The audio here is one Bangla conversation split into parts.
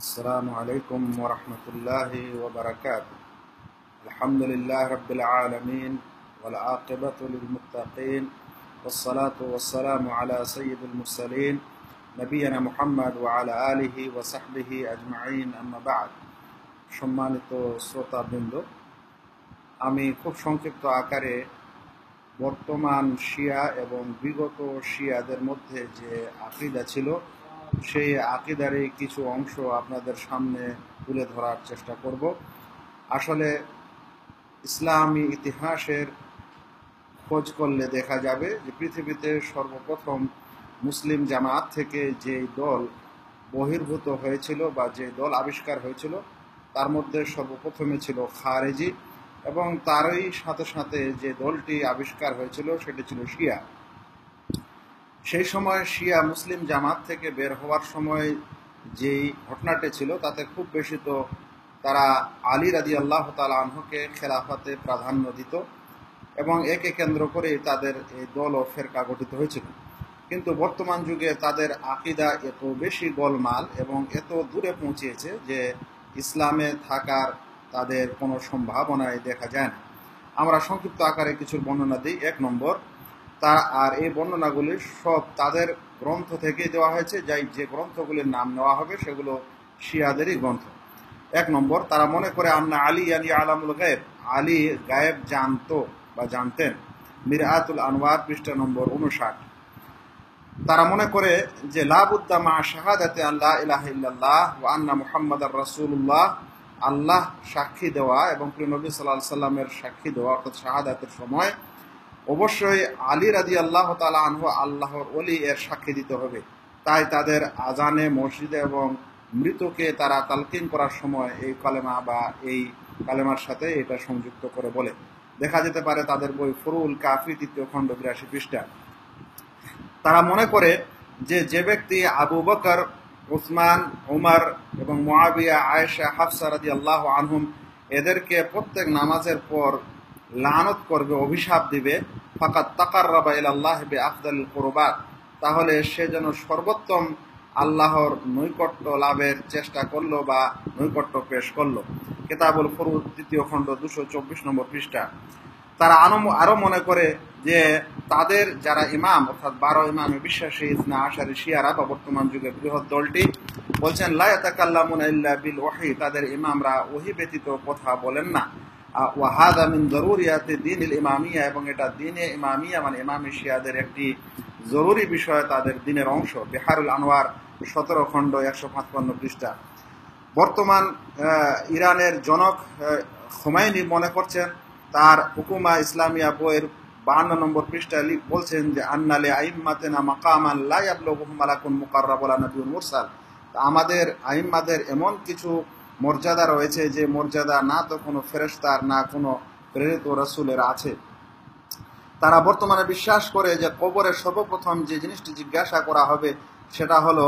السلام عليكم ورحمة الله وبركاته. الحمد لله رب العالمين والعاقبة للمتقين والصلاة والسلام على سيد المرسلين نبينا محمد وعلى آله وصحبه أجمعين أما بعد. সম্মানিত শ্রোতাবৃন্দ, আমি খুব সংক্ষিপ্ত আকারে বর্তমান শিয়া এবং বিগত শিয়াদের মধ্যে যে আকীদা ছিল সেই আকীদারই কিছু অংশ আপনাদের সামনে তুলে ধরার চেষ্টা করব। আসলে ইসলামী ইতিহাসের খোঁজ করলে দেখা যাবে যে পৃথিবীতে সর্বপ্রথম মুসলিম জামাত থেকে যে দল বহির্ভূত হয়েছিল বা যে দল আবিষ্কার হয়েছিল তার মধ্যে সর্বপ্রথমে ছিল খারেজি, এবং তারই সাথে সাথে যে দলটি আবিষ্কার হয়েছিল সেটি ছিল শিয়া। সেই সময় শিয়া মুসলিম জামাত থেকে বের হওয়ার সময় যেই ঘটনাটি ছিল তাতে খুব বেশি তো তারা আলী রাদিয়াল্লাহু তাআলা আনহুকে খেলাফতে প্রাধান্য দিত এবং একে কেন্দ্র করে তাদের এই দল ও ফেরকা গঠিত হয়েছিল। কিন্তু বর্তমান যুগে তাদের আকীদা এত বেশি গোলমাল এবং এত দূরে পৌঁছেছে যে ইসলামে থাকার তাদের কোনো সম্ভাবনাই দেখা যায় না। আমরা সংক্ষিপ্ত আকারে কিছু বর্ণনা দিই। এক নম্বর, আর এই বর্ণনাগুলি সব তাদের গ্রন্থ থেকে দেওয়া হয়েছে, যে গ্রন্থগুলির নাম নেওয়া হবে সেগুলো শিয়াদেরই গ্রন্থ। এক নম্বর, তারা মনে করে আন্না আলী আলী আলামুল গায়েব, আলী গায়েব জানতো বা জানতেন। মিরআতুল আনওয়ার পৃষ্ঠা নম্বর 59। তারা মনে করে যে লা বুদ্দা মা শাহাদাতে আল্লাহ ইলাহা ইল্লাল্লাহ ওয়া আন্না মুহাম্মাদার রাসূলুল্লাহ, আল্লাহ সাক্ষী দেওয়া এবং প্রিয় নবী সাল্লাল্লাহু আলাইহি সাল্লামের সাক্ষী দেওয়া অর্থাৎ শাহাদাতের সময় অবশ্যই আলী রাদিয়াল্লাহু তাআলা আনহু আল্লাহর ওলি এর সাক্ষী দিতে হবে। তাই তাদের আজানে মসজিদে এবং মৃতকে তারা তালকিন করার সময় এই কালেমা বা এই কালেমার সাথে এটা সংযুক্ত করে বলে। দেখা যেতে পারে তাদের বই ফুরুল কাফি 3য় খণ্ড 82 পৃষ্ঠা। তারা মনে করে যে ব্যক্তি আবু বকর, উসমান, উমর এবং মুআবিয়া, আয়েশা, হাফসা রাদিয়াল্লাহু আনহুম এদেরকে প্রত্যেক নামাজের পর লানত করবে, অভিশাপ দিবে, ফাকাত তাকাররাবা ইলাল্লাহ বিআফদালিল কুরবাত, তাহলে সে যেন সর্বোত্তম আল্লাহর নৈকট্য লাভের চেষ্টা করলো বা নৈকট্য পেশ করলো। কিতাবুল ফুরুদ 3য় খণ্ড 224 নম্বর পৃষ্ঠা। তারা আরো মনে করে যে তাদের যারা ইমাম অর্থাৎ 12 ইমামে বিশ্বাসী ইসনা আশারি শিয়ারা বা বর্তমান যুগের বৃহৎ দলটি বলছেন লা ইয়াতাকাল্লামুনা ইল্লা বিল ওয়াহি, তাদের ইমামরা ওহী ব্যতীত কথা বলেন না। ওয়া হাযা মিন যরুরিয়াতি দীনিল ইমামিয়া, এবং এটা দ্বীনে ইমামিয়া মানে ইমামি শিয়াদের একটি জরুরি বিষয়, তাদের দ্বীনের অংশ। বিহারুল আনওয়ার 17 খণ্ড 155 পৃষ্ঠা। বর্তমান ইরানের জনক খোমেনি মনে করছেন তার হুকুমা ইসলামিয়া বইয়ের 52 নম্বর পৃষ্ঠায় বলছেন যে আন্নালে আইম্মাতেনা মাকামান লা ইয়াবলুগুহু মালাকুন মুকাররাব ওয়ালা নাবিয়্যুন মুরসাল, আমাদের আইম্মাদের এমন কিছু মর্যাদা রয়েছে যে মর্যাদা না তো কোনো ফেরেশতার না কোনো প্রেরিত রাসূলের আছে। তারা বর্তমানে বিশ্বাস করে যে কবরের সর্বপ্রথম যে জিনিসটি জিজ্ঞাসা করা হবে সেটা হলো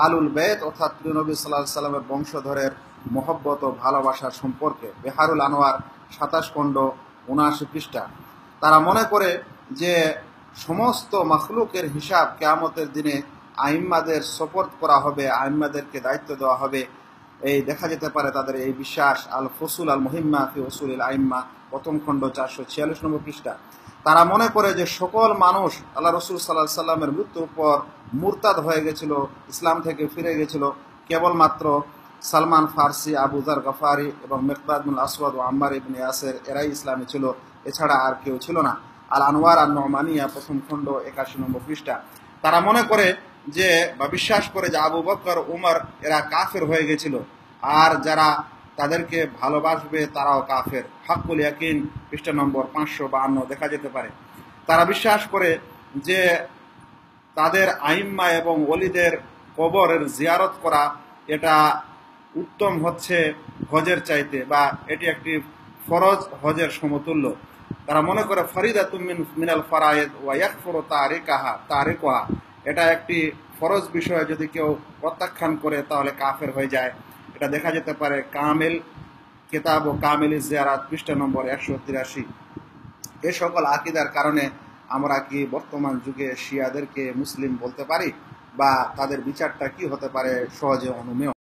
আলুল বেত অর্থাৎ প্রিয় নবী সাল্লাল্লাহু আলাইহি সাল্লামের বংশধরের মহব্বত ও ভালোবাসার সম্পর্কে। বিহারুল আনোয়ার 27 খণ্ড 79 পৃষ্ঠা। তারা মনে করে যে সমস্ত মাখলুকের হিসাব কিয়ামতের দিনে আইম্মাদের সুপর্দ করা হবে, আইম্মাদেরকে দায়িত্ব দেওয়া হবে। এই দেখা যেতে পারে তাদের এই বিশ্বাস আল ফুসুল আল মুহিম্মা ফি উসুলিল আইম্মা 1ম খণ্ড 446 নম্বর পৃষ্ঠা। তারা মনে করে যে সকল মানুষ আল্লাহ রাসূল সাল্লাল্লাহু আলাইহি সাল্লামের মৃত্যুর পর মুরতাদ হয়ে গেছিল, ইসলাম থেকে ফিরে গেছিল, কেবলমাত্র সালমান ফার্সি, আবু যার গফারি এবং মিকদাদ বিন আসওয়াদ ও আম্মার ইবনে ইয়াসির এরাই ইসলামে ছিল, এছাড়া আর কেউ ছিল না। আল আনওয়ার আন নুমানিয়া 1ম খণ্ড 81 নম্বর পৃষ্ঠা। তারা মনে করে যে বা বিশ্বাস করে যে আবু বকর, উমর এরা কাফের হয়ে গেছিল, আর যারা তাদেরকে ভালোবাসবে তারাও কাফের। হাক্কুল ইয়াকিন পৃষ্ঠা নম্বর 552 দেখা যেতে পারে। তারা বিশ্বাস করে যে তাদের আইম্মা এবং ওলিদের কবরের জিয়ারত করা এটা উত্তম হচ্ছে হজের চাইতে, বা এটি একটি ফরজ হজের সমতুল্য। তারা মনে করে ফরিদাতুম মিনাল ফারায়েদ ওয়া ইয়াকফুরু তারিকুহা, এটা একটি ফরজ বিষয়, যদি কেউ প্রত্যাখ্যান করে তাহলে কাফের হয়ে যায়। এটা দেখা যেতে পারে কামিল কিতাব ও কামিলি জিয়ারাত পৃষ্ঠা নম্বর 183। এই সকল আকীদার কারণে আমরা কি বর্তমান যুগে শিয়াদেরকে মুসলিম বলতে পারি, বা তাদের বিচারটা কি হতে পারে সহজে অনুমেয়?